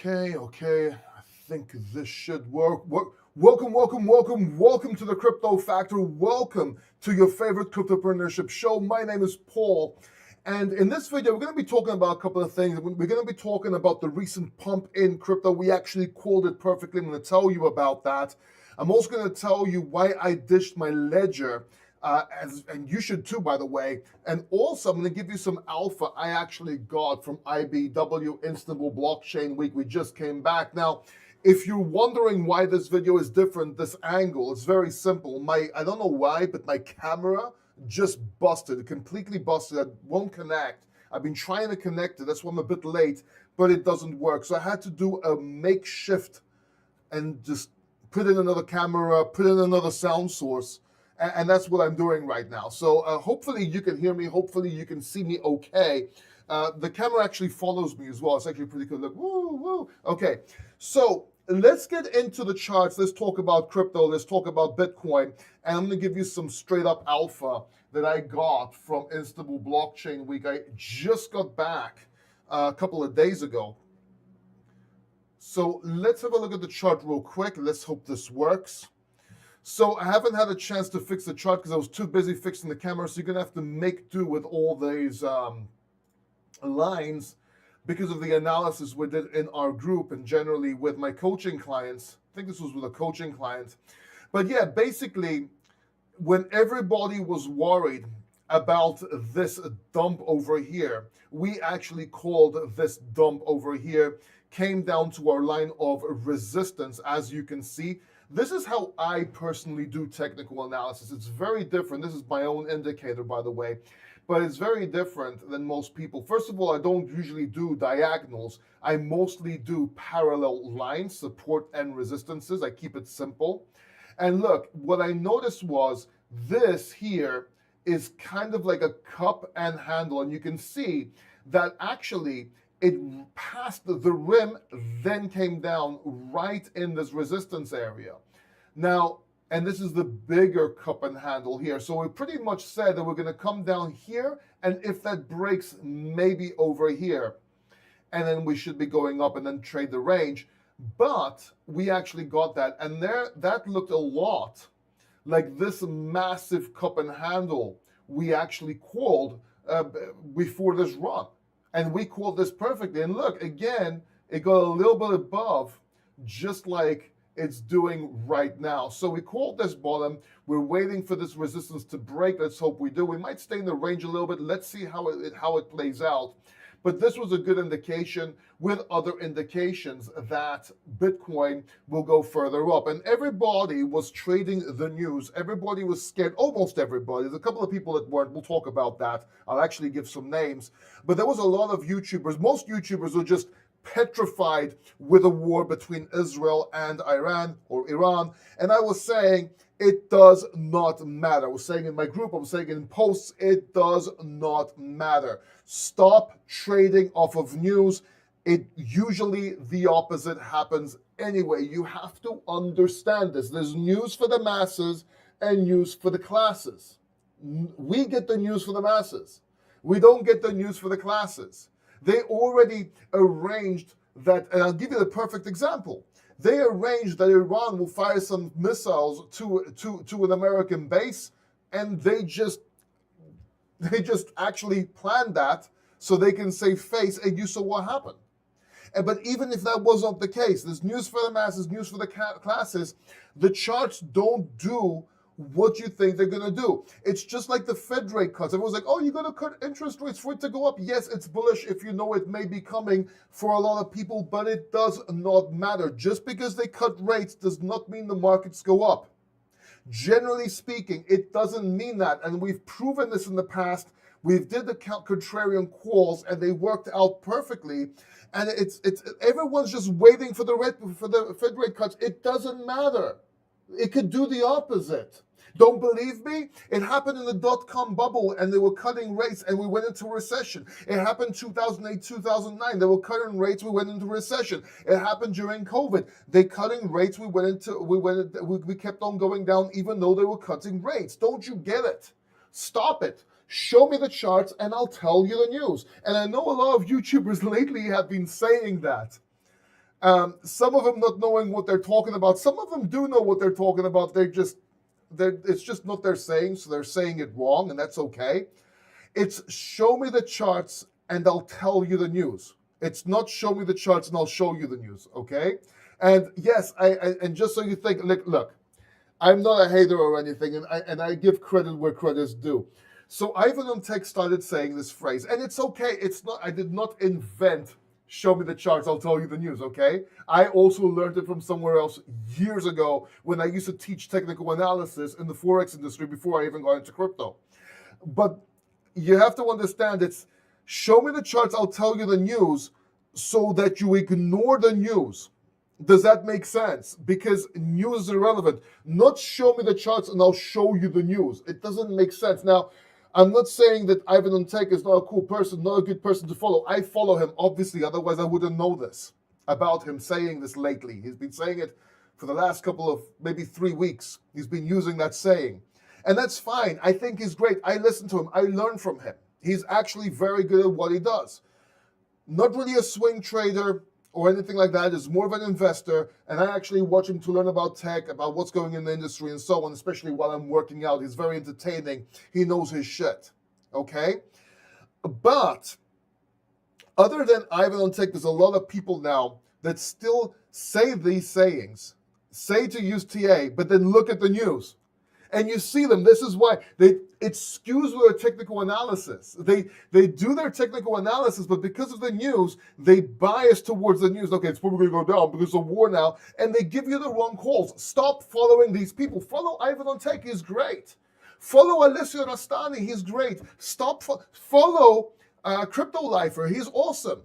Okay. I think this should work. Welcome to the Crypto Factor. Welcome to your favorite cryptopreneurship show. My name is Paul. And in this video, we're going to be talking about a couple of things. We're going to be talking about the recent pump in crypto. We actually called it perfectly. I'm going to tell you about that. I'm also going to tell you why I dished my ledger. And you should too, by the way. And also, I'm going to give you some alpha I actually got from IBW, Istanbul Blockchain Week. We just came back. Now, if you're wondering why this video is different, this angle, it's very simple. I don't know why, but my camera just busted, completely busted. It won't connect. I've been trying to connect it. That's why I'm a bit late, but it doesn't work. So I had to do a makeshift and just put in another camera, put in another sound source. And that's what I'm doing right now. So hopefully you can hear me. Hopefully you can see me okay. The camera actually follows me as well. It's actually pretty good. Look, woo. Okay, so let's get into the charts. Let's talk about crypto. Let's talk about Bitcoin. And I'm going to give you some straight up alpha that I got from Istanbul Blockchain Week. I just got back a couple of days ago. So let's have a look at the chart real quick. Let's hope this works. So I haven't had a chance to fix the chart because I was too busy fixing the camera. So you're going to have to make do with all these lines because of the analysis we did in our group and generally with my coaching clients. I think this was with a coaching client. But yeah, basically, when everybody was worried about this dump over here, we actually called this dump over here, came down to our line of resistance, as you can see. This is how I personally do technical analysis. It's very different. This is my own indicator, by the way, but it's very different than most people. First of all, I don't usually do diagonals. I mostly do parallel lines, support and resistances. I keep it simple. And look, what I noticed was this here is kind of like a cup and handle. And you can see that actually it passed the rim, then came down right in this resistance area. Now, and this is the bigger cup and handle here. So we pretty much said that we're going to come down here, and if that breaks, maybe over here. And then we should be going up and then trade the range. But we actually got that, and there that looked a lot like this massive cup and handle we actually called before this run. And we called this perfectly. And look, again, it got a little bit above, just like it's doing right now. So we called this bottom. We're waiting for this resistance to break. Let's hope we do. We might stay in the range a little bit. Let's see how it plays out. But this was a good indication with other indications that Bitcoin will go further up. And everybody was trading the news. Everybody was scared. Almost everybody. There's a couple of people that weren't. We'll talk about that. I'll actually give some names. But there was a lot of YouTubers. Most YouTubers were just petrified with a war between Israel and Iran or Iran. And I was saying, it does not matter. I was saying in my group, I was saying in posts, it does not matter. Stop trading off of news. It usually the opposite happens anyway. You have to understand this. There's news for the masses and news for the classes. We get the news for the masses. We don't get the news for the classes. They already arranged that, and I'll give you the perfect example. They arranged that Iran will fire some missiles to an American base, and they just actually planned that so they can save face, and you saw what happened. But even if that wasn't the case, there's news for the masses, news for the classes. The charts don't do what you think they're going to do. It's just like the Fed rate cuts. Everyone's like, oh, you're going to cut interest rates for it to go up. Yes, it's bullish if you know it may be coming for a lot of people, but it does not matter. Just because they cut rates does not mean the markets go up. Generally speaking, it doesn't mean that. And we've proven this in the past. We've did the contrarian calls and they worked out perfectly. And it's everyone's just waiting for the Fed rate cuts. It doesn't matter. It could do the opposite. Don't believe me? It happened in the dot-com bubble and they were cutting rates and we went into recession. It happened 2008, 2009. They were cutting rates, we went into recession. It happened during COVID. They cutting rates, we kept on going down even though they were cutting rates. Don't you get it? Stop it. Show me the charts and I'll tell you the news. And I know a lot of YouTubers lately have been saying that. Some of them not knowing what they're talking about. Some of them do know what they're talking about. It's just not their saying, so they're saying it wrong, and that's okay. It's show me the charts and I'll tell you the news. It's not show me the charts and I'll show you the news, okay? And yes, and just so you think, look, I'm not a hater or anything, and I give credit where credit is due. So Ivan on Tech started saying this phrase, and it's okay. It's not. I did not invent. Show me the charts, I'll tell you the news. Okay. I also learned it from somewhere else years ago when I used to teach technical analysis in the forex industry before I even got into crypto. But you have to understand, it's show me the charts, I'll tell you the news, so that you ignore the news. Does that make sense? Because news is irrelevant. Not show me the charts and I'll show you the news. It doesn't make sense. Now, I'm not saying that Ivan on Tech is not a cool person, not a good person to follow. I follow him, obviously, otherwise I wouldn't know this about him saying this lately. He's been saying it for the last couple of, maybe 3 weeks. He's been using that saying. And that's fine. I think he's great. I listen to him. I learn from him. He's actually very good at what he does. Not really a swing trader or anything like that. Is more of an investor, and I actually watch him to learn about tech, about what's going in the industry and so on, especially while I'm working out. He's very entertaining. He knows his shit, okay? But other than Ivan on Tech, there's a lot of people now that still say these sayings, say to use TA, but then look at the news. And you see them. This is why it skews with their technical analysis. They do their technical analysis, but because of the news, they bias towards the news. Okay, it's probably going to go down because of war now, and they give you the wrong calls. Stop following these people. Follow Ivan on Tech. He's great. Follow Alessio Rastani. He's great. Follow Crypto Lifer. He's awesome.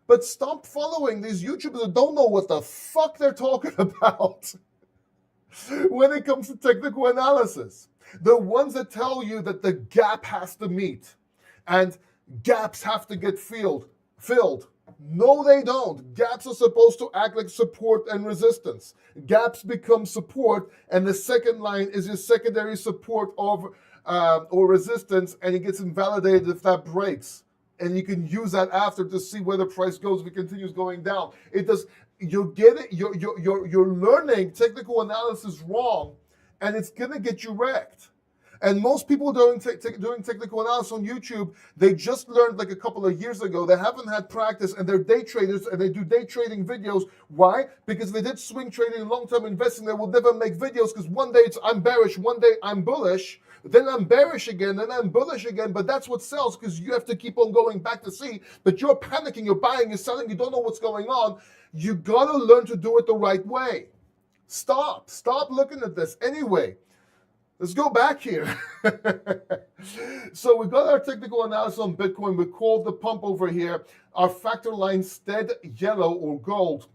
But stop following these YouTubers that don't know what the fuck they're talking about when it comes to technical analysis. The ones that tell you that the gap has to meet and gaps have to get filled. No, they don't. Gaps are supposed to act like support and resistance. Gaps become support, and the second line is your secondary support of or resistance, and it gets invalidated if that breaks. And you can use that after to see where the price goes if it continues going down. It does. You're learning technical analysis wrong, and it's gonna get you wrecked. And most people doing technical analysis on YouTube, they just learned like a couple of years ago. They haven't had practice, and they're day traders, and they do day trading videos. Why? Because if they did swing trading and long-term investing, they will never make videos, because one day I'm bearish, one day I'm bullish, then I'm bearish again, then I'm bullish again. But that's what sells, because you have to keep on going back to see. But you're panicking, you're buying, you're selling, you don't know what's going on. You gotta learn to do it the right way. Stop looking at this. Anyway, let's go back here. So we got our technical analysis on Bitcoin. We called the pump over here. Our factor line stayed yellow or gold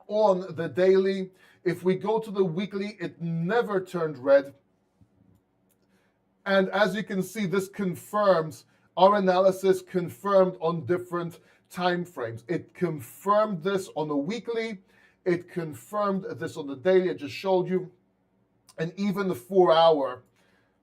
on the daily. If we go to the weekly, it never turned red. And as you can see, this confirms our analysis confirmed on different time frames. It confirmed this on the weekly. It confirmed this on the daily. I just showed you. And even the 4 hour,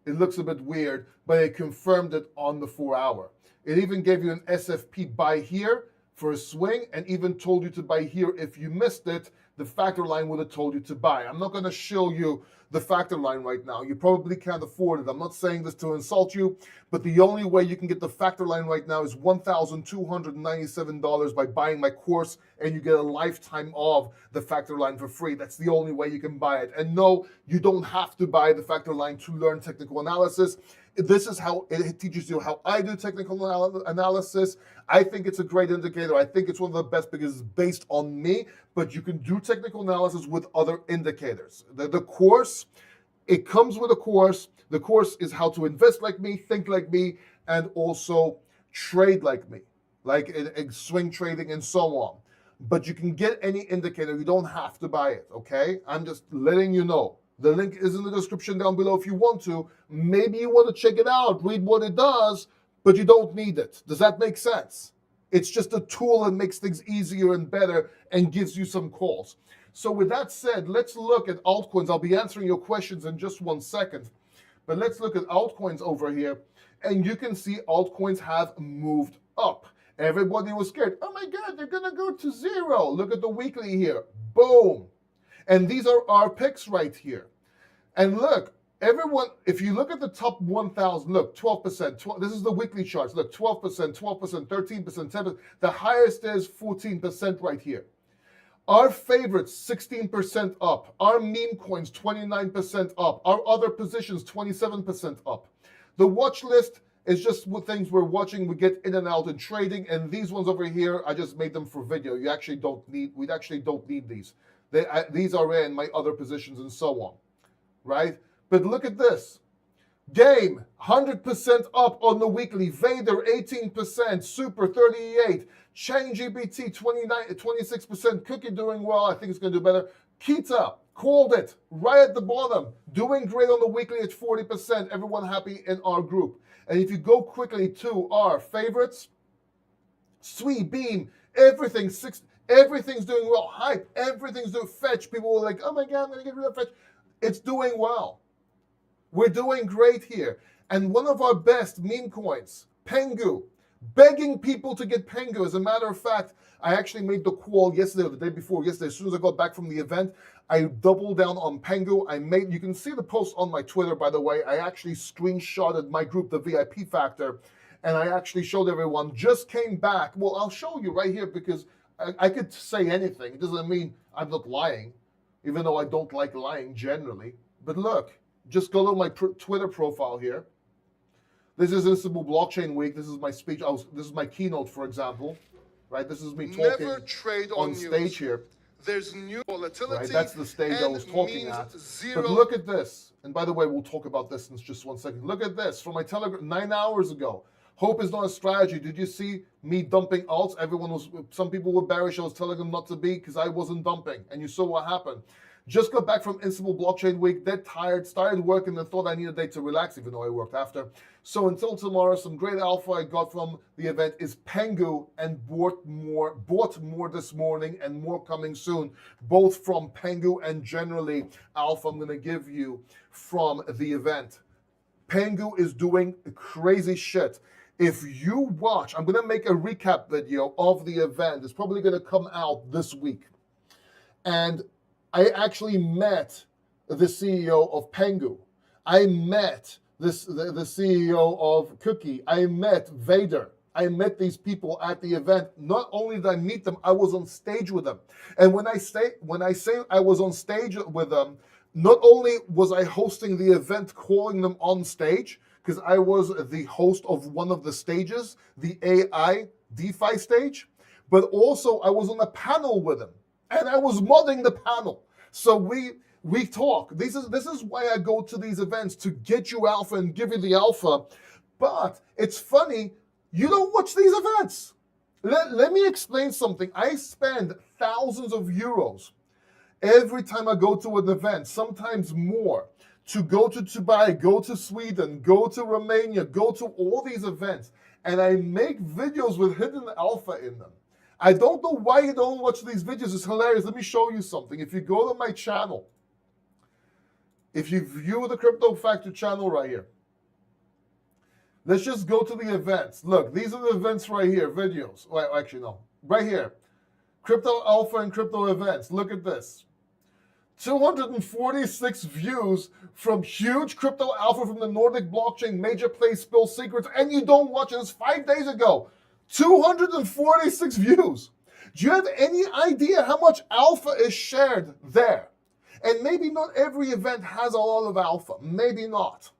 it looks a bit weird, but it confirmed it on the 4 hour. It even gave you an SFP buy here for a swing, and even told you to buy here. If you missed it, the factor line would have told you to buy. I'm not going to show you the factor line right now. You probably can't afford it. I'm not saying this to insult you, but the only way you can get the factor line right now is $1,297 by buying my course, and you get a lifetime of the factor line for free. That's the only way you can buy it. And no, you don't have to buy the factor line to learn technical analysis. This is how it teaches you how I do technical analysis. I think it's a great indicator. I think it's one of the best because it's based on me, but you can do technical analysis with other indicators. The course, it comes with a course. The course is how to invest like me, think like me, and also trade like me, like in swing trading and so on. But you can get any indicator. You don't have to buy it, okay? I'm just letting you know. The link is in the description down below if you want to. Maybe you want to check it out, read what it does, but you don't need it. Does that make sense? It's just a tool that makes things easier and better and gives you some calls. So with that said, let's look at altcoins. I'll be answering your questions in just 1 second. But let's look at altcoins over here. And you can see altcoins have moved up. Everybody was scared. Oh my God, they're going to go to zero. Look at the weekly here. Boom. And these are our picks right here. And look, everyone, if you look at the top 1,000, look, 12%. This is the weekly charts. Look, 12%, 12%, 13%, 10%. The highest is 14% right here. Our favorites, 16% up. Our meme coins, 29% up. Our other positions, 27% up. The watch list is just what things we're watching. We get in and out in trading. And these ones over here, I just made them for video. We actually don't need these. These are in my other positions and so on, right? But look at this. Game, 100% up on the weekly. Vader, 18%. Super, 38%. Chain GBT, 26%. Cookie doing well. I think it's going to do better. Kita, called it. Right at the bottom. Doing great on the weekly at 40%. Everyone happy in our group. And if you go quickly to our favorites, Sweet Beam, everything's doing well. Hype, everything's doing Fetch. People were like, oh my God, I'm going to get rid of Fetch. It's doing well. We're doing great here. And one of our best meme coins, Pengu, begging people to get Pengu. As a matter of fact, I actually made the call yesterday or the day before yesterday. As soon as I got back from the event, I doubled down on Pengu. You can see the post on my Twitter, by the way. I actually screenshotted my group, the VIP Factor, and I actually showed everyone. Just came back. Well, I'll show you right here because I could say anything. It doesn't mean I'm not lying, even though I don't like lying generally. But look, just go to my Twitter profile here. This is Instable Blockchain Week. This is my speech. This is my keynote, for example. Right? This is me talking on stage here. There's new volatility. Right? That's the stage I was talking at. But look at this. And by the way, we'll talk about this in just 1 second. Look at this from my Telegram 9 hours ago. Hope is not a strategy. Did you see me dumping alts? Some people were bearish. I was telling them not to be because I wasn't dumping. And you saw what happened. Just got back from Instable Blockchain Week, dead tired, started working and thought I needed a day to relax, even though I worked after. So until tomorrow, some great alpha I got from the event is Pengu, and bought more this morning and more coming soon, both from Pengu and generally alpha I'm going to give you from the event. Pengu is doing crazy shit. If you watch, I'm going to make a recap video of the event. It's probably going to come out this week. And I actually met the CEO of Pengu. I met the CEO of Cookie. I met Vader. I met these people at the event. Not only did I meet them, I was on stage with them. And when I say I was on stage with them, not only was I hosting the event, calling them on stage, because I was the host of one of the stages, the AI DeFi stage, but also I was on a panel with them. And I was modding the panel. So we talk. This is why I go to these events, to get you alpha and give you the alpha. But it's funny, you don't watch these events. Let me explain something. I spend thousands of euros every time I go to an event, sometimes more, to go to Dubai, go to Sweden, go to Romania, go to all these events. And I make videos with hidden alpha in them. I don't know why you don't watch these videos. It's hilarious. Let me show you something. If you go to my channel, if you view the Crypto Factor channel right here, let's just go to the events. Look, these are the events right here, videos. Well, actually, no. Right here. Crypto Alpha and Crypto Events. Look at this. 246 views from huge Crypto Alpha from the Nordic blockchain, major play spill secrets, and you don't watch it. It's 5 days ago. 246 views. Do you have any idea how much alpha is shared there? And maybe not every event has a lot of alpha. Maybe not.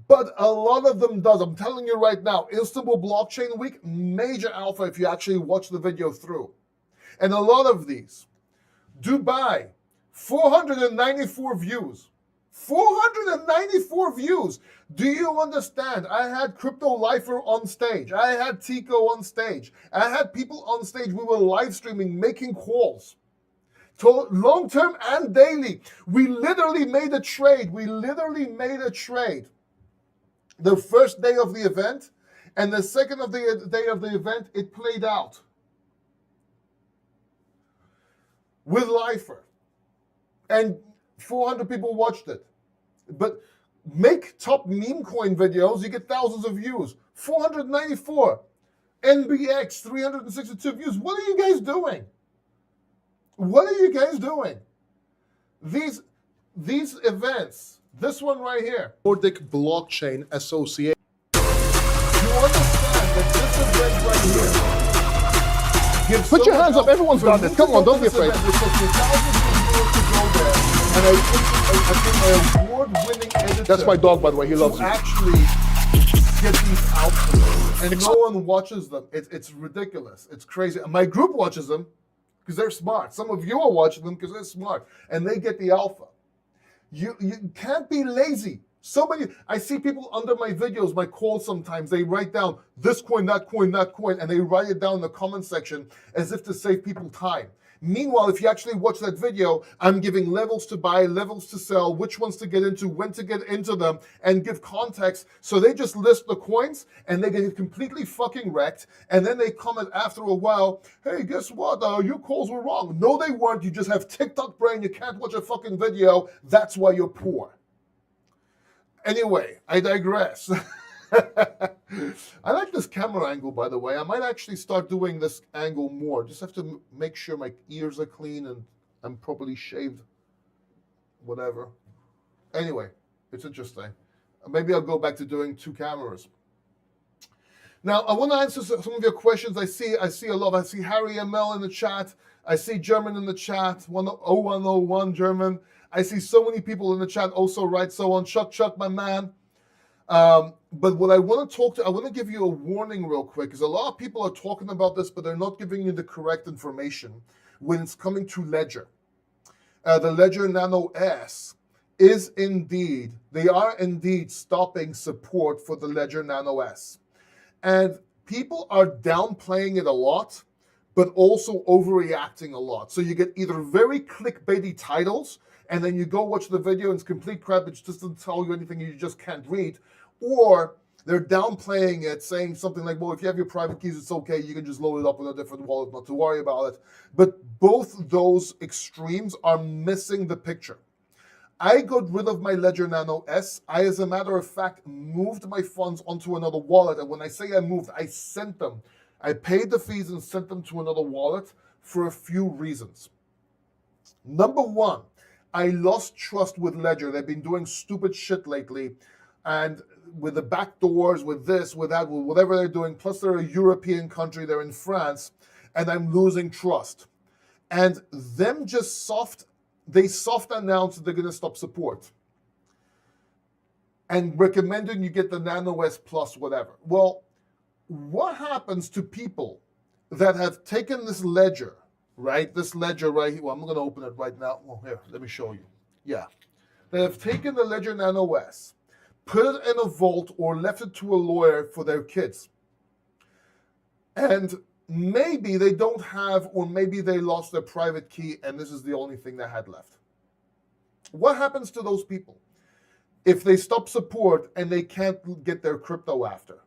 But a lot of them does. I'm telling you right now, Instable Blockchain Week, major alpha if you actually watch the video through. And a lot of these. Dubai, 494 views. 494 views. Do you understand? I had Crypto Lifer on stage. I had Tico on stage. I had people on stage. We were live streaming, making calls. Long-term and daily. We literally made a trade. The first day of the event, and the second day of the event, it played out. With Lifer. And 400 people watched it. But make top meme coin videos, you get thousands of views. 494. NBX 362 views. What are you guys doing? What are you guys doing? These events, this one right here, Nordic Blockchain Association. You understand that this event right here gives Put so your much hands up. help. Everyone's For done me this. to Come on, go don't to be this afraid. event, it took me thousands of euros to go there, and I think an award-winning editor. That's my dog, by the way. He loves to you. actually get these out there. And no one watches them. It's ridiculous. It's crazy. My group watches them because they're smart. Some of you are watching them because they're smart, and they get the alpha. You can't be lazy. So many, I see people under my videos, my calls sometimes, they write down this coin, that coin, that coin, and they write it down in the comment section as if to save people time. Meanwhile, if you actually watch that video, I'm giving levels to buy, levels to sell, which ones to get into, when to get into them, and give context. So they just list the coins and they get completely fucking wrecked. And then they comment after a while, hey, guess what? Your calls were wrong. No, they weren't. You just have TikTok brain. You can't watch a fucking video. That's why you're poor. Anyway, I digress. I like this camera angle, by the way. I might actually start doing this angle more. Just have to make sure my ears are clean and I'm properly shaved. Whatever. Anyway, it's interesting. Maybe I'll go back to doing two cameras. Now, I want to answer some of your questions. I see a lot. I see Harry ML in the chat. I see German in the chat. 0101 German. I see so many people in the chat also write so on. Chuck, my man. But what I want to give you a warning real quick, because a lot of people are talking about this, but they're not giving you the correct information when it's coming to Ledger. The Ledger Nano S they are indeed stopping support for the Ledger Nano S. And people are downplaying it a lot, but also overreacting a lot. So you get either very clickbaity titles, and then you go watch the video and it's complete crap, it just doesn't tell you anything you just can't read, or they're downplaying it, saying something like, well, if you have your private keys, it's okay, you can just load it up with a different wallet, not to worry about it. But both those extremes are missing the picture. I got rid of my Ledger Nano S. I, as a matter of fact, moved my funds onto another wallet. And when I say I moved, I sent them. I paid the fees and sent them to another wallet for a few reasons. Number one, I lost trust with Ledger. They've been doing stupid shit lately. And with the back doors, with this, with that, with whatever they're doing, plus they're a European country, they're in France, and I'm losing trust. And them just soft announced that they're going to stop support and recommending you get the Nano S Plus, whatever. Well, what happens to people that have taken this ledger, right? This ledger right here. Well, I'm going to open it right now. Well, here, let me show you. Yeah. They have taken the Ledger Nano S, put it in a vault or left it to a lawyer for their kids. And maybe they don't have, or maybe they lost their private key and this is the only thing they had left. What happens to those people if they stop support and they can't get their crypto after?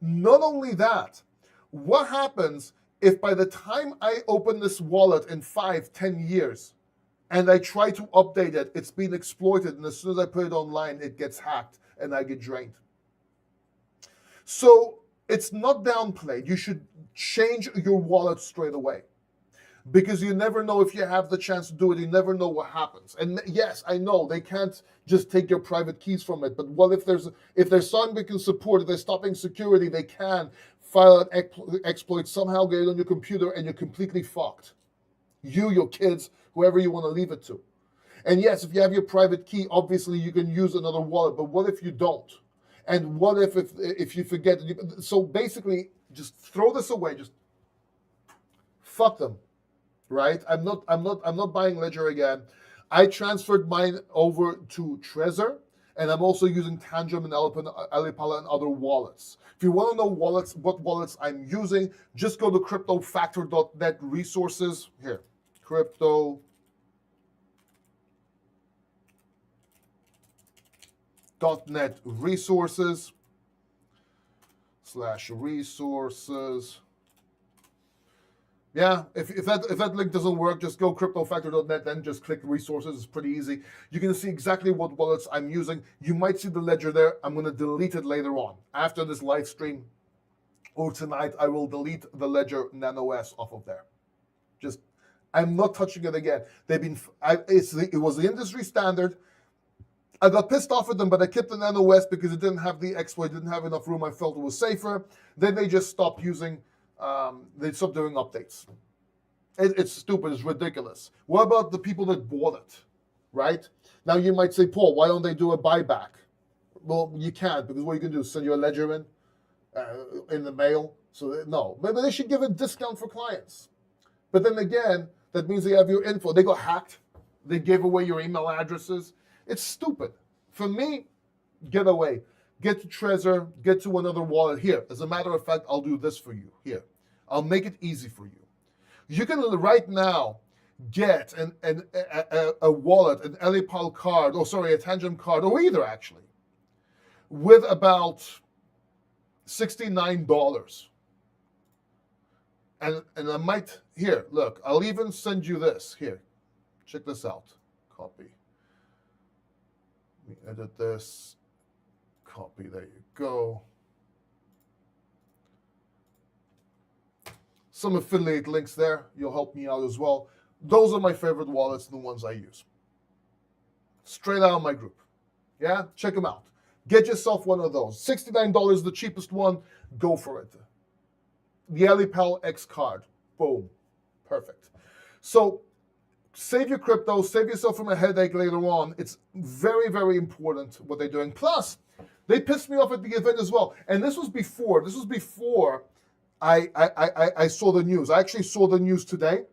Not only that, what happens if by the time I open this wallet in 5-10 years and I try to update it, it's been exploited, and as soon as I put it online, it gets hacked and I get drained? So it's not downplayed. You should change your wallet straight away, because you never know if you have the chance to do it. You never know what happens. And yes, I know they can't just take your private keys from it, but what if there's something they can support, if they're stopping security, they can file an exploit, somehow get it on your computer, and you're completely fucked. You, your kids, whoever you want to leave it to. And yes, if you have your private key, obviously you can use another wallet, but what if you don't? And what if you forget? So basically, just throw this away. Just fuck them, right? I'm not buying Ledger again. I transferred mine over to Trezor, and I'm also using Tangent and Alipala and other wallets. If you want to know what wallets I'm using, just go to cryptofactor.net resources. Here, crypto.net resources /resources. Yeah, if that link doesn't work, just go cryptofactor.net, then just click resources. It's pretty easy. You can see exactly what wallets I'm using. You might see the ledger there. I'm going to delete it later on after this live stream. or tonight, I will delete the Ledger Nano S off of there. Just, I'm not touching it again. They've been, it was the industry standard. I got pissed off at them, but I kept the Nano S because it didn't have the exploit, didn't have enough room. I felt it was safer. Then they just stopped using, they stopped doing updates. It's stupid, it's ridiculous. What about the people that bought it, right? Now you might say, Paul, why don't they do a buyback? Well, you can't, because what you can do is send your ledger in the mail. So no, maybe they should give a discount for clients. But then again, that means they have your info. They got hacked. They gave away your email addresses. It's stupid. For me, get away. Get to Trezor, get to another wallet. Here, as a matter of fact, I'll do this for you. Here, I'll make it easy for you. You can right now get a wallet, an Elipal card, a Tangent card, or either actually, with about $69. And I might, here, look, I'll even send you this. Here, check this out. Copy. Let me edit this. Copy, there you go. Some affiliate links there. You'll help me out as well. Those are my favorite wallets and the ones I use. Straight out of my group. Yeah, check them out. Get yourself one of those. $69, the cheapest one. Go for it. The Elipal X card. Boom. Perfect. So save your crypto. Save yourself from a headache later on. It's very, very important what they're doing. Plus, they pissed me off at the event as well. And this was before. I saw the news. I actually saw the news today.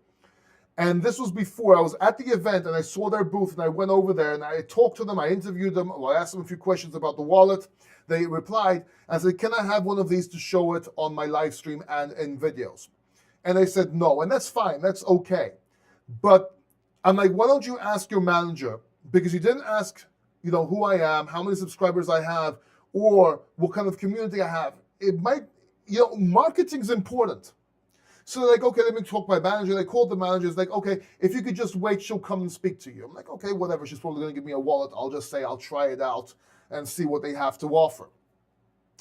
And this was before I was at the event and I saw their booth and I went over there and I talked to them. I interviewed them. Well, I asked them a few questions about the wallet. They replied. I said, can I have one of these to show it on my live stream and in videos? And they said no. And that's fine. That's okay. But I'm like, why don't you ask your manager? Because you didn't ask, who I am, how many subscribers I have, or what kind of community I have. It might, marketing's important. So they're like, okay, let me talk to my manager. They called the manager. It's like, okay, if you could just wait, she'll come and speak to you. I'm like, okay, whatever. She's probably going to give me a wallet. I'll just say I'll try it out and see what they have to offer.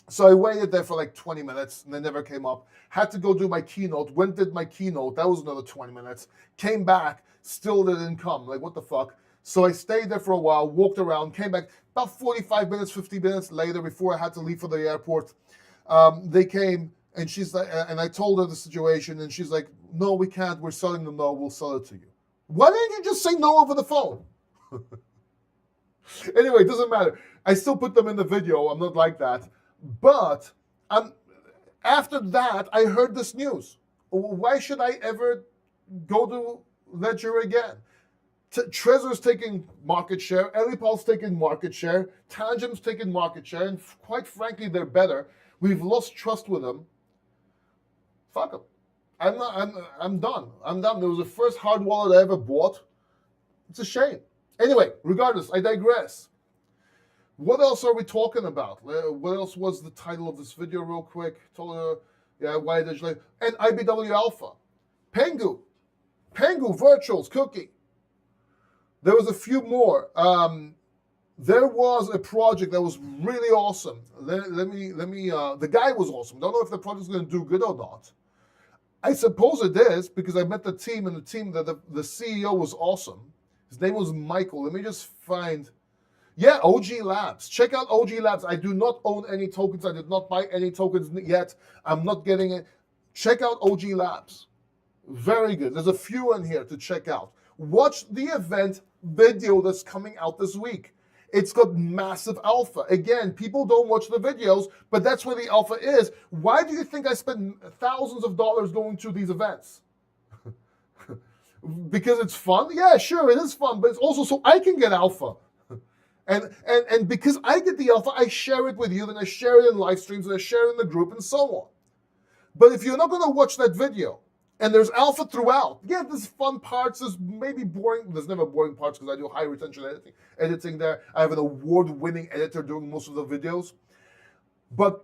So I waited there for like 20 minutes and they never came up. Had to go do my keynote. Went, did my keynote. That was another 20 minutes. Came back, still didn't come. Like, what the fuck? So I stayed there for a while, walked around, came back. About 45 minutes, 50 minutes later, before I had to leave for the airport, they came. And she's like, and I told her the situation, and she's like, no, we can't. We're selling them. No, we'll sell it to you. Why didn't you just say no over the phone? Anyway, it doesn't matter. I still put them in the video. I'm not like that. But after that, I heard this news. Why should I ever go to Ledger again? Trezor's taking market share. Elipal's taking market share. Tangent's taking market share. And quite frankly, they're better. We've lost trust with them. Fuck them. I'm done. I'm done. It was the first hard wallet I ever bought. It's a shame. Anyway, regardless, I digress. What else are we talking about? What else was the title of this video real quick? Why digital? And IBW Alpha. Pengu, Virtuals, Cookie. There was a few more. There was a project that was really awesome. Let me. The guy was awesome. Don't know if the project's going to do good or not. I suppose it is because I met the team, and the CEO was awesome. His name was Michael. Let me just find. Yeah, OG Labs. Check out OG Labs. I do not own any tokens. I did not buy any tokens yet. I'm not getting it. Check out OG Labs. Very good. There's a few in here to check out. Watch the event video that's coming out this week. It's got massive alpha. Again, people don't watch the videos, but that's where the alpha is. Why do you think I spend thousands of dollars going to these events? Because it's fun? Yeah, sure, it is fun, but it's also so I can get alpha. And because I get the alpha, I share it with you, then I share it in live streams, and I share it in the group, and so on. But if you're not going to watch that video, and there's alpha throughout. Yeah, there's fun parts. There's maybe boring. There's never boring parts because I do high retention editing there. I have an award-winning editor doing most of the videos. But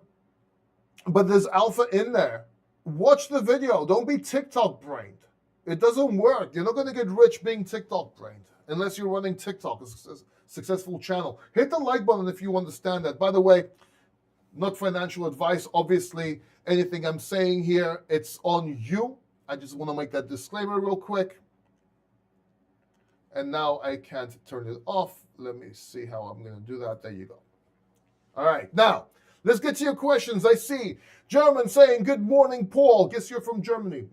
there's alpha in there. Watch the video. Don't be TikTok-brained. It doesn't work. You're not going to get rich being TikTok-brained unless you're running TikTok, a successful channel. Hit the like button if you understand that. By the way, not financial advice, obviously. Anything I'm saying here, it's on you. I just want to make that disclaimer real quick. And now I can't turn it off. Let me see how I'm going to do that. There you go. All right. Now, let's get to your questions. I see German saying, good morning, Paul. Guess you're from Germany.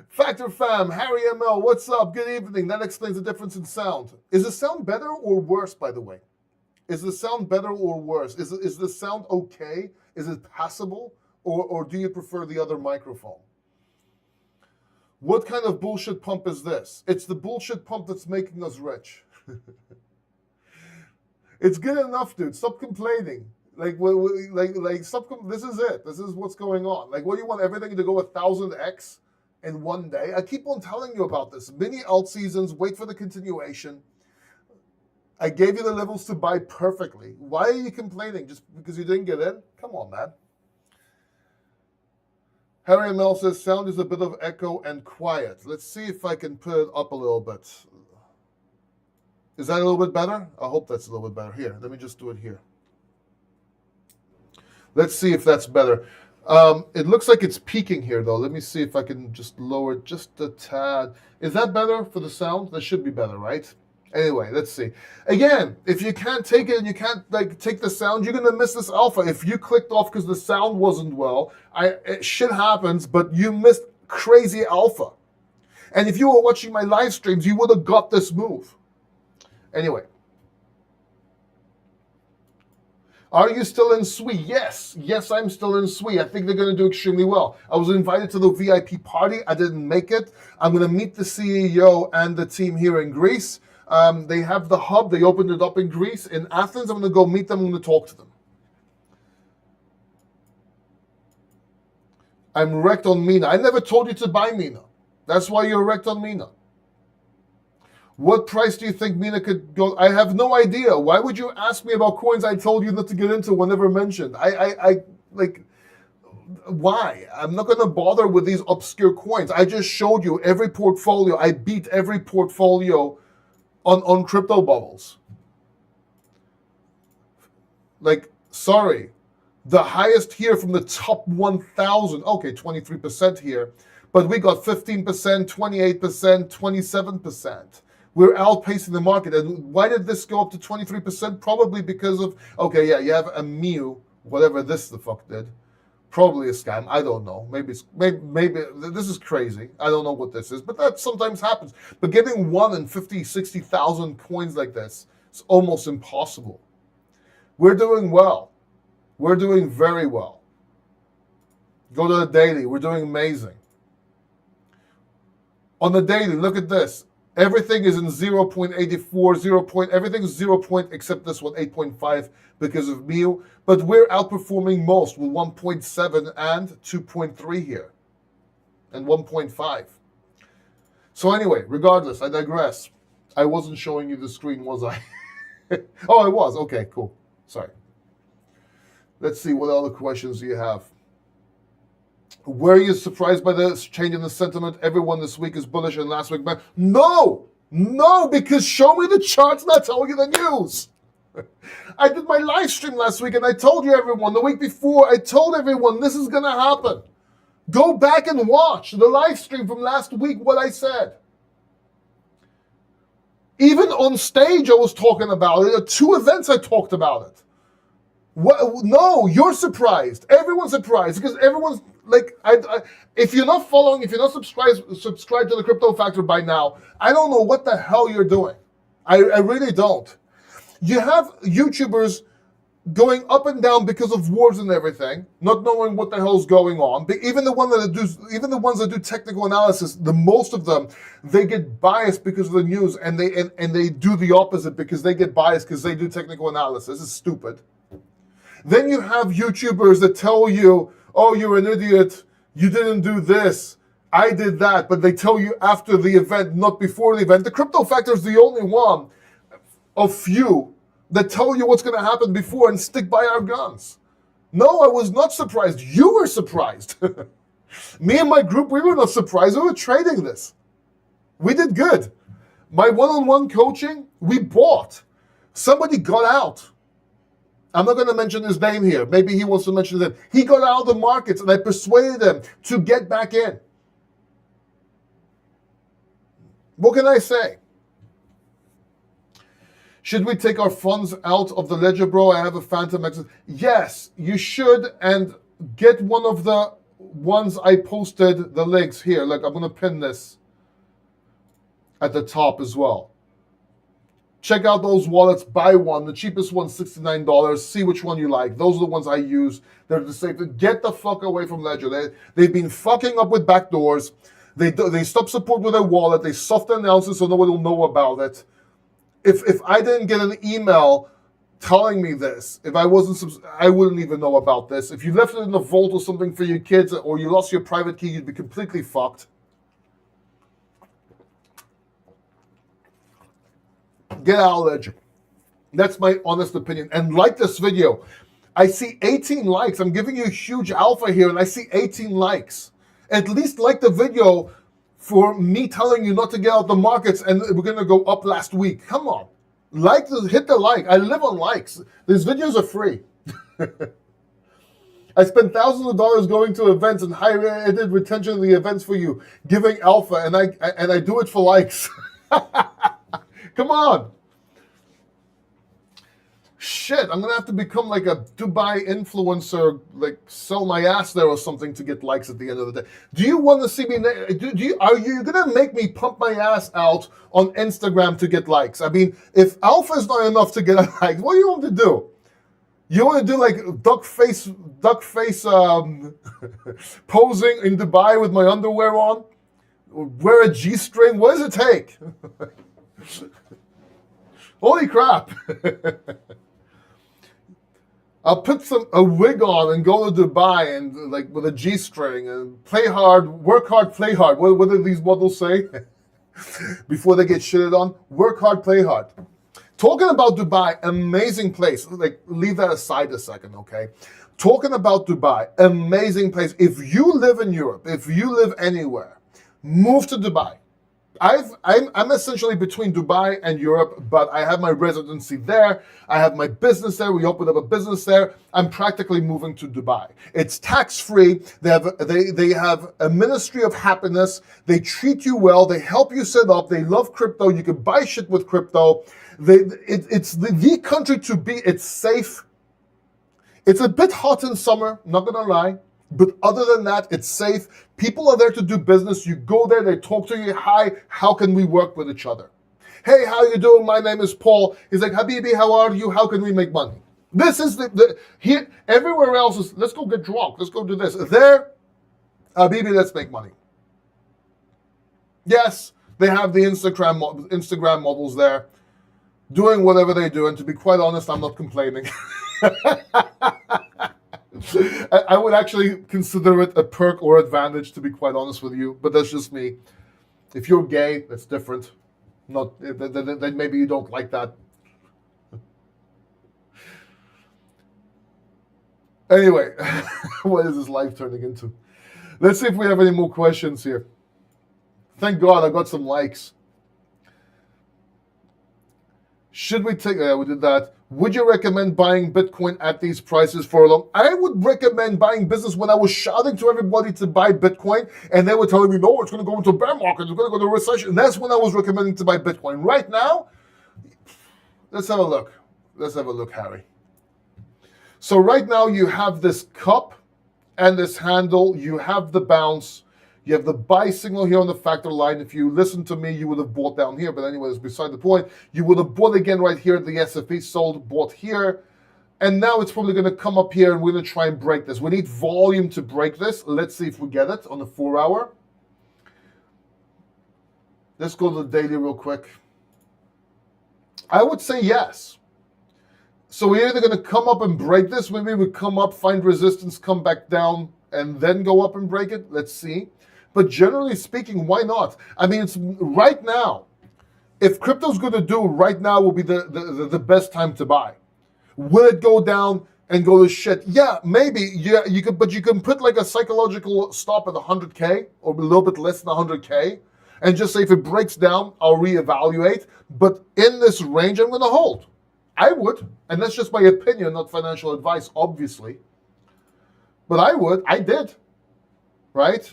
Factor Fam, Harry ML, what's up? Good evening. That explains the difference in sound. Is the sound better or worse, by the way? Is the sound better or worse? Is the sound okay? Is it passable? Or do you prefer the other microphone? What kind of bullshit pump is this? It's the bullshit pump that's making us rich. It's good enough, dude. Stop complaining. Stop. This is it. This is what's going on. Like, what do you want everything to go 1000x in one day? I keep on telling you about this. Mini alt seasons. Wait for the continuation. I gave you the levels to buy perfectly. Why are you complaining? Just because you didn't get in? Come on, man. Harry Mel says, sound is a bit of echo and quiet. Let's see if I can put it up a little bit. Is that a little bit better? I hope that's a little bit better. Here, let me just do it here. Let's see if that's better. It looks like it's peaking here, though. Let me see if I can just lower it just a tad. Is that better for the sound? That should be better, right? Anyway, let's see. Again, if you can't take it and you can't take the sound, you're gonna miss this alpha. If you clicked off because the sound wasn't well, shit happens, but you missed crazy alpha. And if you were watching my live streams, you would have got this move. Anyway. Are you still in SWE? Yes, I'm still in SWE. I think they're going to do extremely well. I was invited to the VIP party. I didn't make it. I'm going to meet the CEO and the team here in Greece. They have the hub. They opened it up in Greece, in Athens. I'm going to go meet them. I'm going to talk to them. I'm wrecked on Mina. I never told you to buy Mina. That's why you're wrecked on Mina. What price do you think Mina could go? I have no idea. Why would you ask me about coins I told you not to get into whenever mentioned? Why? I'm not going to bother with these obscure coins. I just showed you every portfolio. I beat every portfolio on crypto bubbles. Sorry. The highest here from the top 1,000. Okay, 23% here. But we got 15%, 28%, 27%. We're outpacing the market. And why did this go up to 23%? Probably because of, you have a Mew, whatever this the fuck did. Probably a scam. I don't know. Maybe this is crazy. I don't know what this is, but that sometimes happens. But getting 1 in 50, 60,000 coins like this is almost impossible. We're doing well. We're doing very well. Go to the daily. We're doing amazing. On the daily, look at this. Everything is in 0.84, everything's 0 point except this one, 8.5 because of Mew. But we're outperforming most with 1.7 and 2.3 here. And 1.5. So anyway, regardless, I digress. I wasn't showing you the screen, was I? Oh, I was. Okay, cool. Sorry. Let's see, what other questions do you have? Were you surprised by the change in the sentiment? Everyone this week is bullish and last week, man. No, because show me the charts and I'll tell you the news. I did my live stream last week and I told you everyone, the week before, I told everyone this is going to happen. Go back and watch the live stream from last week, what I said. Even on stage, I was talking about it. At 2 events, I talked about it. What? No, you're surprised. Everyone's surprised because everyone's if you're not following, if you're not subscribed to the Crypto Factor by now, I don't know what the hell you're doing. I really don't. You have YouTubers going up and down because of wars and everything, not knowing what the hell's going on. But even the ones that do technical analysis, the most of them, they get biased because of the news, and they do the opposite because they get biased because they do technical analysis. It's stupid. Then you have YouTubers that tell you, oh, you're an idiot, you didn't do this, I did that, but they tell you after the event, not before the event. The Crypto Factor is the only one of few that tell you what's going to happen before and stick by our guns. No, I was not surprised. You were surprised. Me and my group, we were not surprised. We were trading this. We did good. My one-on-one coaching, we bought. Somebody got out. I'm not going to mention his name here. Maybe he wants to mention it. He got out of the markets, and I persuaded him to get back in. What can I say? Should we take our funds out of the ledger, bro? I have a phantom exit. Yes, you should, and get one of the ones I posted the links here. Look, I'm going to pin this at the top as well. Check out those wallets, buy one. The cheapest one's $69. See which one you like. Those are the ones I use. They're the same. Get the fuck away from Ledger. They've been fucking up with backdoors. They stop support with their wallet. They soft announce it so nobody will know about it. If I didn't get an email telling me this, if I wasn't, I wouldn't even know about this. If you left it in the vault or something for your kids, or you lost your private key, you'd be completely fucked. Get out of Ledger. That's my honest opinion. And like this video. I see 18 likes. I'm giving you a huge alpha here, and I see 18 likes. At least like the video for me telling you not to get out the markets, and we're going to go up last week. Come on. Hit the like. I live on likes. These videos are free. I spend thousands of dollars going to events and high-rated retention of the events for you, giving alpha, and I do it for likes. Come on. Shit, I'm going to have to become like a Dubai influencer, like sell my ass there or something to get likes at the end of the day. Do you want to see me? Are you going to make me pump my ass out on Instagram to get likes? I mean, if alpha is not enough to get a like, what do you want to do? You want to do like duck face posing in Dubai with my underwear on? Wear a G-string? What does it take? Holy crap. I'll put a wig on and go to Dubai and like with a G-string and play hard, work hard, play hard. What do these models say before they get shitted on? Work hard, play hard. Talking about Dubai, amazing place. Like, leave that aside a second, okay? Talking about Dubai, amazing place. If you live in Europe, if you live anywhere, move to Dubai. I'm essentially between Dubai and Europe, but I have my residency there. I have my business there. We opened up a business there. I'm practically moving to Dubai. It's tax-free. They have a ministry of happiness. They treat you well. They help you set up. They love crypto. You can buy shit with crypto. It's the country to be. It's safe. It's a bit hot in summer, not gonna lie. But other than that, it's safe. People are there to do business. You go there, they talk to you. Hi, how can we work with each other? Hey, how you doing? My name is Paul. He's like, Habibi, how are you? How can we make money? This is here. Everywhere else is, let's go get drunk. Let's go do this. There, Habibi, let's make money. Yes, they have the Instagram models there doing whatever they do. And to be quite honest, I'm not complaining. I would actually consider it a perk or advantage, to be quite honest with you, but that's just me. If you're gay, that's different. Then maybe you don't like that. Anyway, what is this life turning into? Let's see if we have any more questions here. Thank God I got some likes. Should we take, we did that. Would you recommend buying Bitcoin at these prices for a long? I would recommend buying business when I was shouting to everybody to buy Bitcoin, and they were telling me, no, it's going to go into a bear market, it's going to go into a recession. And that's when I was recommending to buy Bitcoin. Right now, let's have a look. Let's have a look, Harry. So right now you have this cup and this handle. You have the bounce. You have the buy signal here on the factor line. If you listen to me, you would have bought down here. But anyway, that's beside the point. You would have bought again right here at the SFP, sold, bought here. And now it's probably going to come up here, and we're going to try and break this. We need volume to break this. Let's see if we get it on the 4 hour. Let's go to the daily real quick. I would say yes. So we're either going to come up and break this. Maybe we come up, find resistance, come back down, and then go up and break it. Let's see. But generally speaking, why not? I mean, it's right now. If crypto's going to do right now, will be the best time to buy. Will it go down and go to shit? Yeah, maybe. Yeah, you could, but you can put like a psychological stop at 100K or a little bit less than 100K, and just say if it breaks down, I'll reevaluate. But in this range, I'm going to hold. I would, and that's just my opinion, not financial advice, obviously. But I would. I did. Right?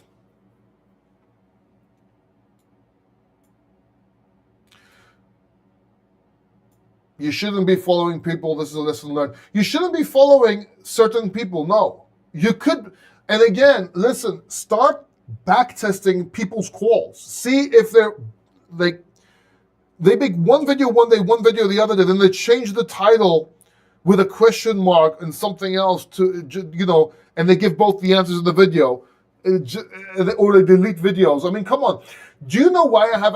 You shouldn't be following people. This is a lesson learned. You shouldn't be following certain people. No. You could, and again, listen, start backtesting people's calls. See if they're like, they make one video one day, one video the other day, then they change the title with a question mark and something else to, and they give both the answers in the video, or they delete videos. I mean, come on. Do you know why I have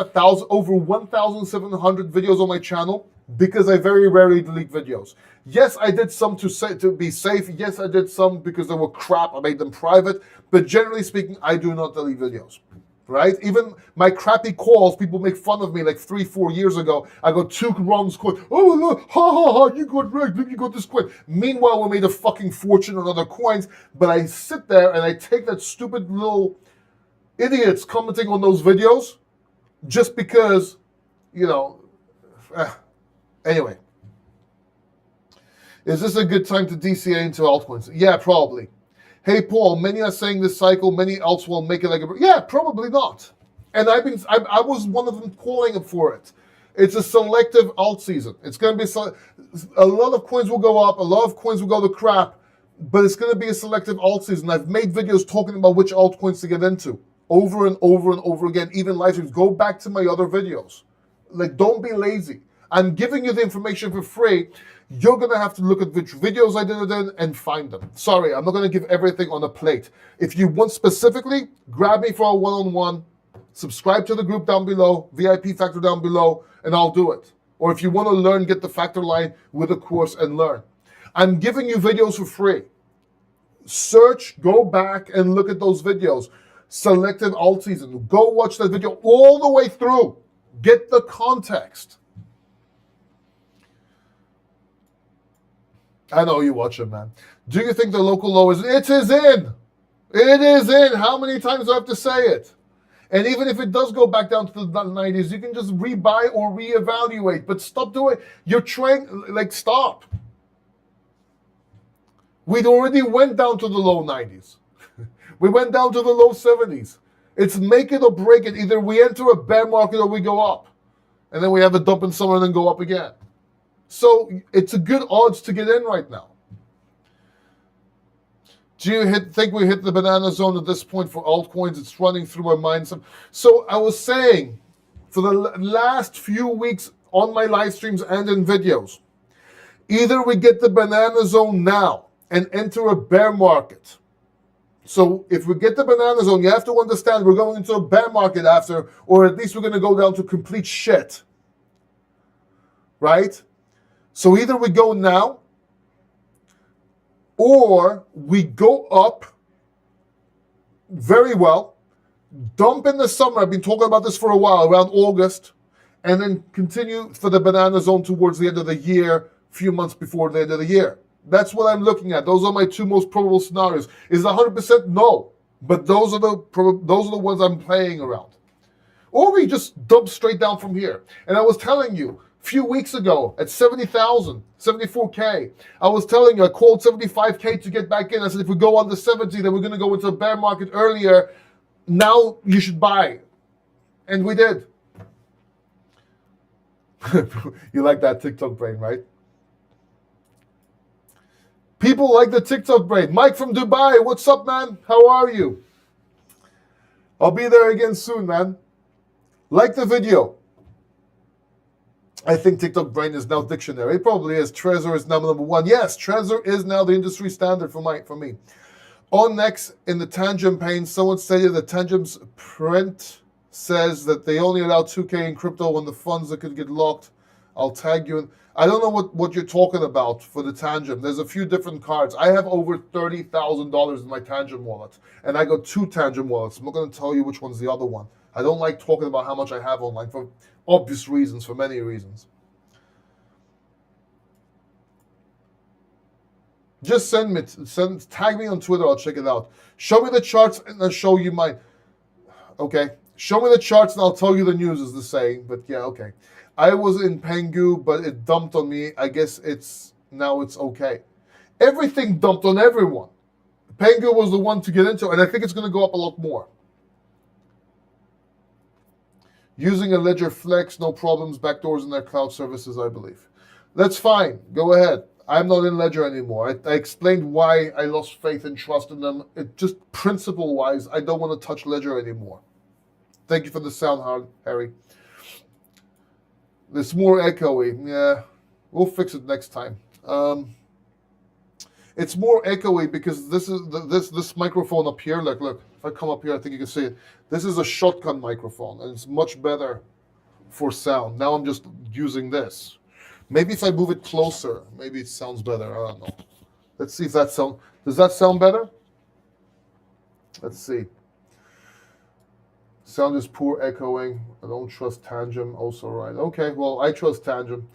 over 1,700 videos on my channel? Because I very rarely delete videos. Yes, I did some to be safe. Yes, I did some because they were crap. I made them private. But generally speaking, I do not delete videos. Right? Even my crappy calls, people make fun of me like 3-4 years ago. I got 2 wrong coins. Oh, look, ha, ha, ha, you got right, you got this coin. Meanwhile, we made a fucking fortune on other coins. But I sit there and I take that stupid little idiots commenting on those videos just because, Anyway, is this a good time to DCA into altcoins? Yeah, probably. Hey, Paul, many are saying this cycle, many else will make it like a... Yeah, probably not. And I was one of them calling for it. It's a selective alt season. It's going to be... A lot of coins will go up, a lot of coins will go to crap, but it's going to be a selective alt season. I've made videos talking about which altcoins to get into over and over and over again, even live streams. Go back to my other videos. Like, don't be lazy. I'm giving you the information for free. You're going to have to look at which videos I did it in and find them. Sorry, I'm not going to give everything on a plate. If you want specifically, grab me for a one-on-one, subscribe to the group down below, VIP Factor down below, and I'll do it. Or if you want to learn, get the Factor line with a course and learn. I'm giving you videos for free. Search, go back and look at those videos. Selective alt season. Go watch that video all the way through. Get the context. I know you watch it, man. Do you think the local low is... It is in. It is in. How many times do I have to say it? And even if it does go back down to the 90s, you can just rebuy or reevaluate. But stop doing... You're trying... stop. We'd already went down to the low 90s. We went down to the low 70s. It's make it or break it. Either we enter a bear market or we go up. And then we have a dump in summer and then go up again. So it's a good odds to get in right now. Do you think we hit the banana zone at this point for altcoins? It's running through my mind. So I was saying, for the last few weeks on my live streams and in videos, either we get the banana zone now and enter a bear market. So if we get the banana zone, you have to understand we're going into a bear market after, or at least we're going to go down to complete shit. Right? So either we go now, or we go up very well, dump in the summer. I've been talking about this for a while, around August, and then continue for the banana zone towards the end of the year, a few months before the end of the year. That's what I'm looking at. Those are my 2 most probable scenarios. Is it 100%? No. But those are the ones I'm playing around. Or we just dump straight down from here. And I was telling you, a few weeks ago at 70,000, 74K, I was telling you, I called 75K to get back in. I said, if we go under 70, then we're going to go into a bear market earlier. Now you should buy. And we did. You like that TikTok brain, right? People like the TikTok brain. Mike from Dubai, what's up, man? How are you? I'll be there again soon, man. Like the video. I think TikTok brain is now dictionary. It probably is. Trezor is now number 1. Yes, Trezor is now the industry standard for me. On next, in the Tangent pane, someone stated that Tangent's print says that they only allow 2K in crypto on the funds that could get locked. I'll tag you in. I don't know what you're talking about for the Tangent. There's a few different cards. I have over $30,000 in my Tangent wallet, and I got 2 Tangent wallets. I'm not going to tell you which one's the other one. I don't like talking about how much I have online for obvious reasons, for many reasons. Just tag me on Twitter, I'll check it out. Show me the charts and I'll show you mine. Okay. Show me the charts and I'll tell you the news is the saying, but yeah, okay. I was in Pengu, but it dumped on me. I guess now it's okay. Everything dumped on everyone. Pengu was the one to get into, and I think it's going to go up a lot more. Using a Ledger Flex, no problems, backdoors in their cloud services, I believe. That's fine. Go ahead. I'm not in Ledger anymore. I explained why I lost faith and trust in them. It just principle-wise, I don't want to touch Ledger anymore. Thank you for the sound, Harry. It's more echoey. Yeah, we'll fix it next time. It's more echoey because this microphone up here. Look, if I come up here, I think you can see it. This is a shotgun microphone, and it's much better for sound. Now I'm just using this. Maybe if I move it closer, maybe it sounds better. I don't know. Let's see if that sound. Does that sound better? Let's see. Sound is poor echoing. I don't trust Tangem. Also right. Okay, well, I trust Tangem.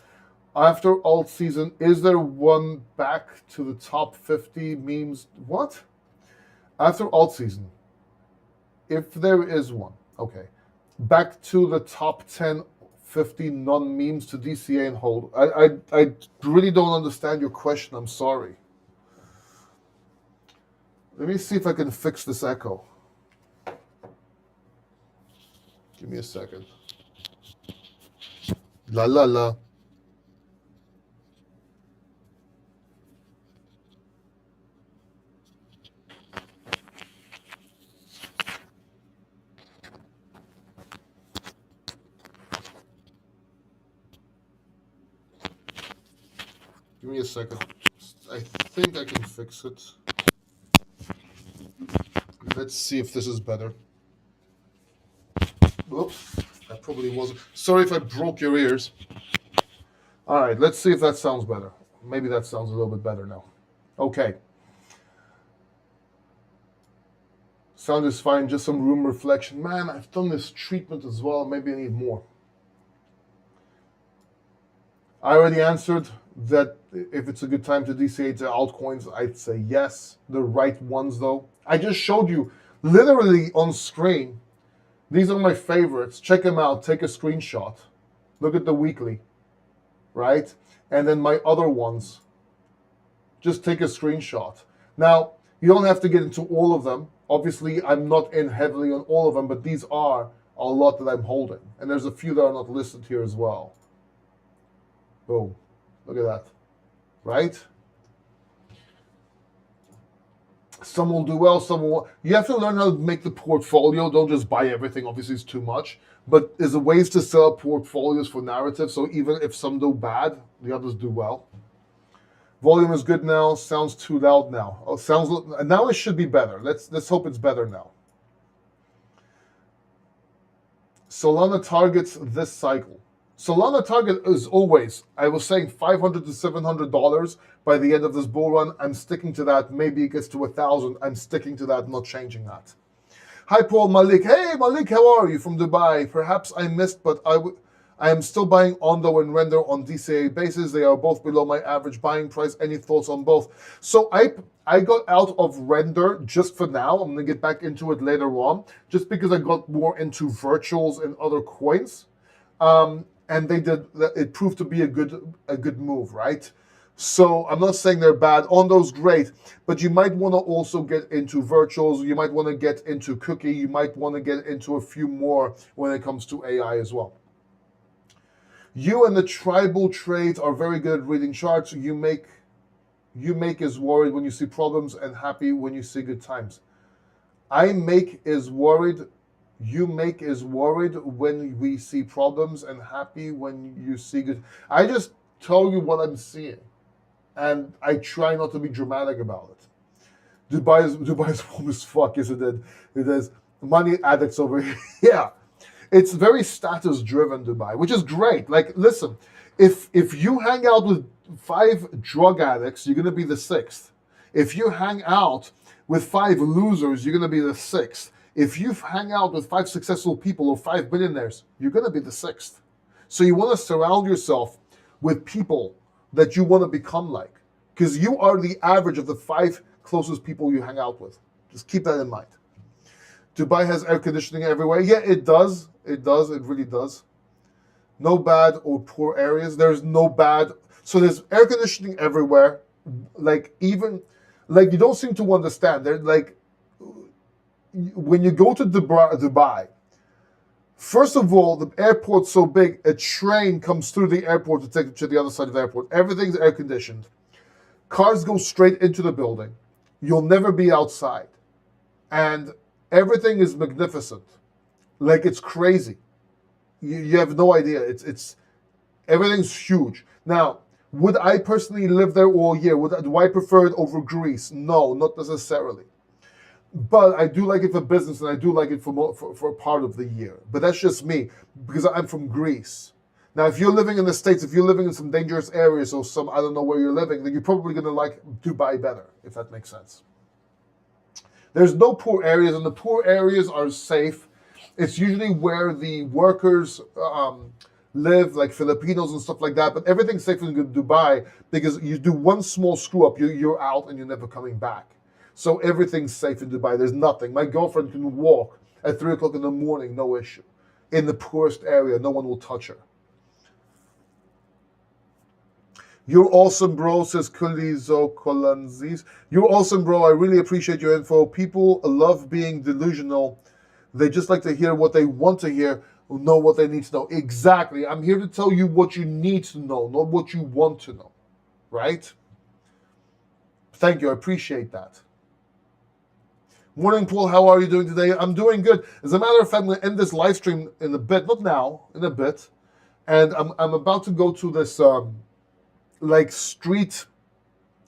After alt season, is there one back to the top 50 memes? What? After alt season, if there is one, okay. Back to the top 10, 50 non-memes to DCA and hold. I really don't understand your question. I'm sorry. Let me see if I can fix this echo. Give me a second. La la la. Give me a second. I think I can fix it. Let's see if this is better. Whoops, that probably wasn't. Sorry if I broke your ears. All right, let's see if that sounds better. Maybe that sounds a little bit better now. Okay. Sound is fine, just some room reflection. Man, I've done this treatment as well. Maybe I need more. I already answered that if it's a good time to DCA to altcoins, I'd say yes. The right ones, though. I just showed you literally on screen. These are my favorites. Check them out. Take a screenshot. Look at the weekly, right? And then my other ones. Just take a screenshot. Now, you don't have to get into all of them. Obviously, I'm not in heavily on all of them, but these are a lot that I'm holding. And there's a few that are not listed here as well. Boom. Look at that. Right? Some will do well, some will. You have to learn how to make the portfolio. Don't just buy everything. Obviously, it's too much. But there's ways to sell portfolios for narrative. So even if some do bad, the others do well. Volume is good now. Sounds too loud now. Oh, now it should be better. Let's hope it's better now. Solana targets this cycle. Solana target is always, I was saying $500 to $700 by the end of this bull run. I'm sticking to that. Maybe it gets to 1,000. I'm sticking to that, not changing that. Hi, Paul Malik. Hey, Malik, how are you from Dubai? Perhaps I missed, but I am still buying Ondo and Render on DCA basis. They are both below my average buying price. Any thoughts on both? So I got out of Render just for now. I'm going to get back into it later on, just because I got more into virtuals and other coins. And it proved to be a good move, right? So I'm not saying they're bad. Ondo's great, but you might want to also get into virtuals. You might want to get into Cookie. You might want to get into a few more when it comes to AI as well. You and the tribal trades are very good at reading charts. You make is worried when you see problems and happy when you see good times. I make is worried. You make is worried when we see problems and happy when you see good. I just tell you what I'm seeing, and I try not to be dramatic about it. Dubai is warm as fuck, isn't it? It is money addicts over here. Yeah, it's very status driven, Dubai, which is great. Like, listen, if you hang out with 5 drug addicts, you're gonna be the 6th. If you hang out with 5 losers, you're gonna be the 6th. If you hang out with 5 successful people or 5 billionaires, you're going to be the 6th. So you want to surround yourself with people that you want to become like, because you are the average of the 5 closest people you hang out with. Just keep that in mind. Dubai has air conditioning everywhere. Yeah, it does. It does. It really does. No bad or poor areas. There's no bad. So there's air conditioning everywhere. Like even, like you don't seem to understand. They're like when you go to Dubai, first of all, the airport's so big, a train comes through the airport to take you to the other side of the airport. Everything's air conditioned. Cars go straight into the building. You'll never be outside. And everything is magnificent. Like it's crazy. You have no idea. It's everything's huge. Now, would I personally live there all year? Do I prefer it over Greece? No, not necessarily. But I do like it for business, and I do like it for a part of the year. But that's just me, because I'm from Greece. Now, if you're living in the States, if you're living in some dangerous areas or some, I don't know where you're living, then you're probably going to like Dubai better, if that makes sense. There's no poor areas, and the poor areas are safe. It's usually where the workers live, like Filipinos and stuff like that. But everything's safe in Dubai because you do one small screw up, you're out and you're never coming back. So everything's safe in Dubai. There's nothing. My girlfriend can walk at 3 o'clock in the morning, no issue. In the poorest area, no one will touch her. You're awesome, bro, says Kulizo Kolanzis. You're awesome, bro. I really appreciate your info. People love being delusional. They just like to hear what they want to hear, know what they need to know. Exactly. I'm here to tell you what you need to know, not what you want to know. Right? Thank you. I appreciate that. Morning, Paul. How are you doing today? I'm doing good. As a matter of fact, I'm going to end this live stream in a bit. Not now, in a bit. And I'm about to go to this like street.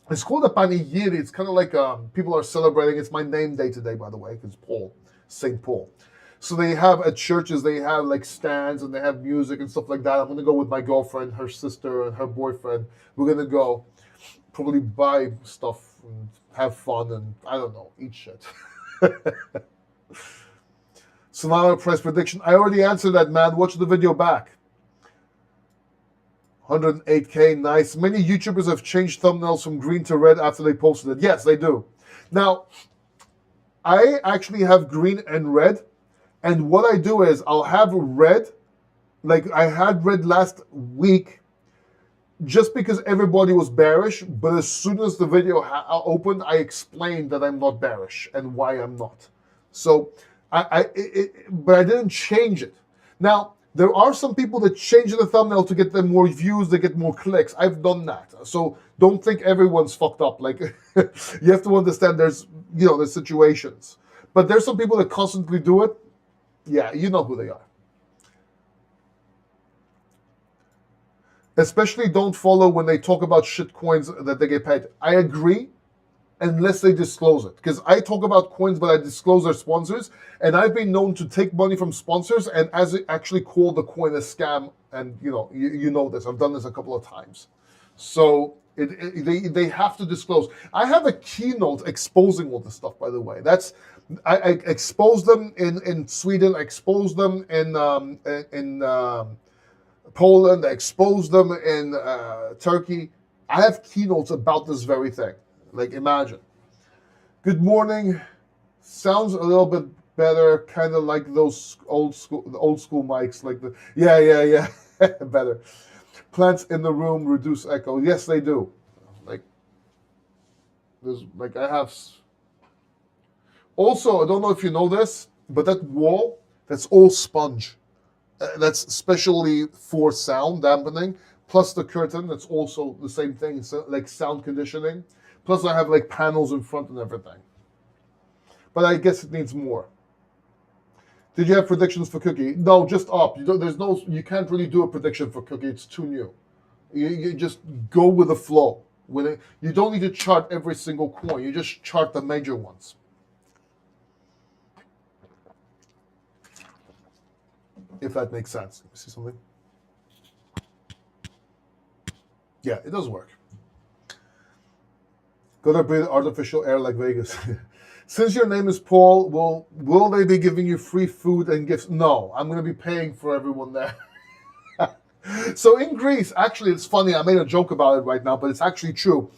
It's called a panigiri. It's kind of like people are celebrating. It's my name day today, by the way, because Paul, St. Paul. So they have at churches, they have like stands and they have music and stuff like that. I'm going to go with my girlfriend, her sister, and her boyfriend. We're going to go probably buy stuff and have fun and, I don't know, eat shit. Solana price prediction. I already answered that, man. Watch the video back. 108K, nice. Many YouTubers have changed thumbnails from green to red after they posted it. Yes, they do. Now, I actually have green and red. And what I do is I'll have red. Like I had red last week just because everybody was bearish. But as soon as the video opened, I explained that I'm not bearish and why I'm not. So, but I didn't change it. Now, there are some people that change the thumbnail to get them more views, they get more clicks. I've done that. So don't think everyone's fucked up. Like you have to understand there's situations. But there's some people that constantly do it. Yeah, you know who they are. Especially don't follow when they talk about shit coins that they get paid. I agree, unless they disclose it. Because I talk about coins, but I disclose their sponsors. And I've been known to take money from sponsors and actually call the coin a scam. And you know this. I've done this a couple of times. So they have to disclose. I have a keynote exposing all this stuff, by the way. I expose them in Sweden. I expose them in Poland. I expose them in Turkey. I have keynotes about this very thing. Like, imagine. Good morning. Sounds a little bit better, kind of like those old school mics, like the yeah, better. Plants in the room reduce echo. Yes, they do. Like, I have. Also, I don't know if you know this, but that wall, that's all sponge. That's specially for sound dampening. Plus the curtain, that's also the same thing. It's like sound conditioning. Plus I have like panels in front and everything. But I guess it needs more. Did you have predictions for Cookie? No, just up. You can't really do a prediction for Cookie. It's too new. You just go with the flow. You don't need to chart every single coin. You just chart the major ones. If that makes sense. Let me see something. Yeah, it does work. Gotta breathe artificial air like Vegas. Since your name is Paul, will they be giving you free food and gifts? No, I'm going to be paying for everyone there. So in Greece, actually, it's funny. I made a joke about it right now, but it's actually true.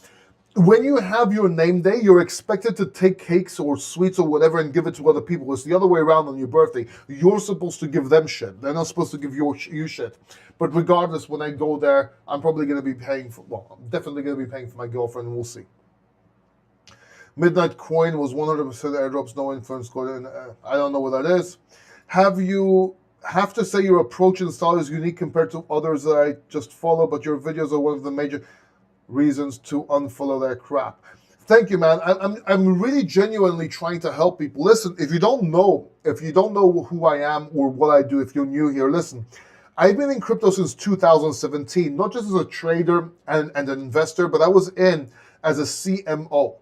when you have your name day, you're expected to take cakes or sweets or whatever and give it to other people. It's the other way around on your birthday. You're supposed to give them shit. They're not supposed to give you shit. But regardless, when I go there, I'm probably going to be paying for, well, I'm definitely going to be paying for my girlfriend, and we'll see. Midnight Coin was 100% airdrops, no influence code. I don't know what that is. Have to say your approach and style is unique compared to others that I just follow, but your videos are one of the major reasons to unfollow their crap. Thank you, man. I'm really genuinely trying to help people. Listen, if you don't know who I am or what I do, if you're new here, listen. I've been in crypto since 2017, not just as a trader and an investor, but I was in as a CMO.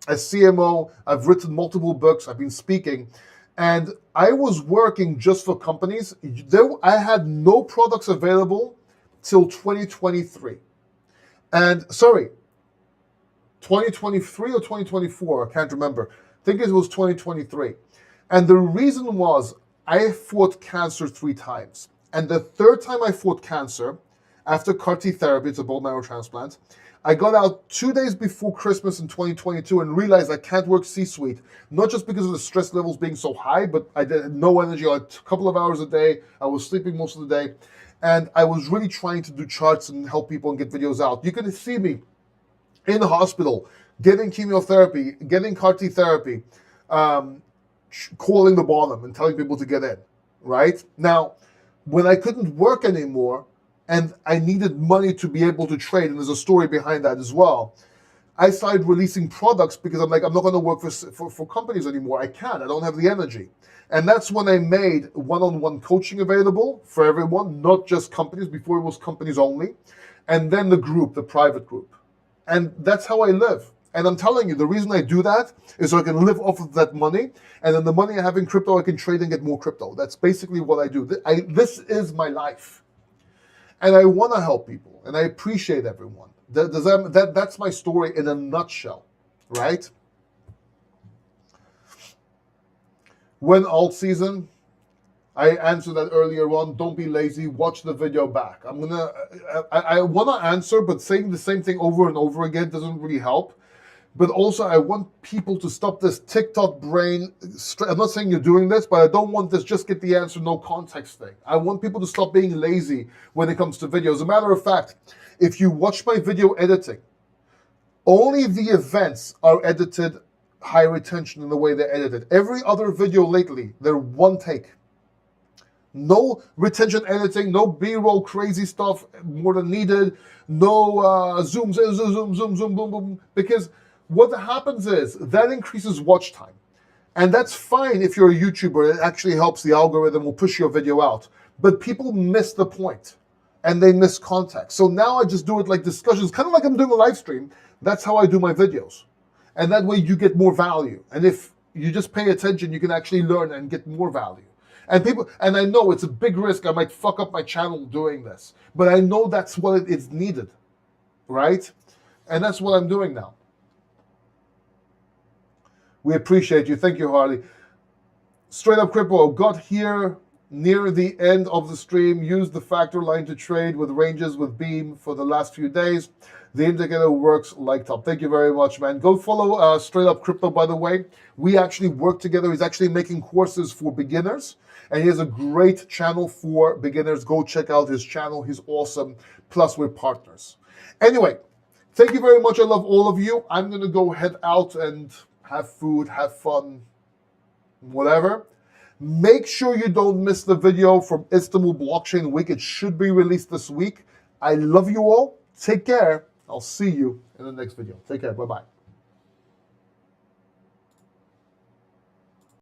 As CMO, I've written multiple books, I've been speaking, and I was working just for companies. I had no products available till 2023. And 2023 or 2024, I can't remember. I think it was 2023. And the reason was I fought cancer 3 times. And the 3rd time I fought cancer, after CAR-T therapy, it's a bone marrow transplant, I got out 2 days before Christmas in 2022 and realized I can't work C-suite. Not just because of the stress levels being so high, but I had no energy. I had a couple of hours a day. I was sleeping most of the day. And I was really trying to do charts and help people and get videos out. You can see me in the hospital, getting chemotherapy, getting CAR-T therapy, calling the bottom and telling people to get in, right? Now, when I couldn't work anymore and I needed money to be able to trade, and there's a story behind that as well, I started releasing products because I'm like, I'm not going to work for companies anymore. I can't. I don't have the energy. And that's when I made one-on-one coaching available for everyone, not just companies. Before it was companies only. And then the group, the private group. And that's how I live. And I'm telling you, the reason I do that is so I can live off of that money. And then the money I have in crypto, I can trade and get more crypto. That's basically what I do. This is my life. And I want to help people. And I appreciate everyone. That's my story in a nutshell, right? When alt season, I answered that earlier on. Don't be lazy. Watch the video back. I want to answer, but saying the same thing over and over again doesn't really help. But also, I want people to stop this TikTok brain. I'm not saying you're doing this, but I don't want this just get the answer, no context thing. I want people to stop being lazy when it comes to videos. As a matter of fact, if you watch my video editing, only the events are edited high retention in the way they're edited. Every other video lately, they're one take. No retention editing, no B-roll crazy stuff more than needed, no zooms in, zoom, boom, boom. Because what happens is that increases watch time. And that's fine if you're a YouTuber. It actually helps the algorithm, will push your video out. But people miss the point and they miss context. So now I just do it like discussions, kind of like I'm doing a live stream. That's how I do my videos. And that way you get more value. And if you just pay attention, you can actually learn and get more value. And I know it's a big risk. I might fuck up my channel doing this, but I know that's what it's needed, right? And that's what I'm doing now. We appreciate you. Thank you, Harley. Straight Up Crypto got here near the end of the stream. Used the factor line to trade with ranges with Beam for the last few days. The indicator works like top. Thank you very much, man. Go follow Straight Up Crypto, by the way. We actually work together. He's actually making courses for beginners. And he has a great channel for beginners. Go check out his channel. He's awesome. Plus, we're partners. Anyway, thank you very much. I love all of you. I'm going to go head out and have food, have fun, whatever. Make sure you don't miss the video from Istanbul Blockchain Week. It should be released this week. I love you all. Take care. I'll see you in the next video. Take care. Bye-bye.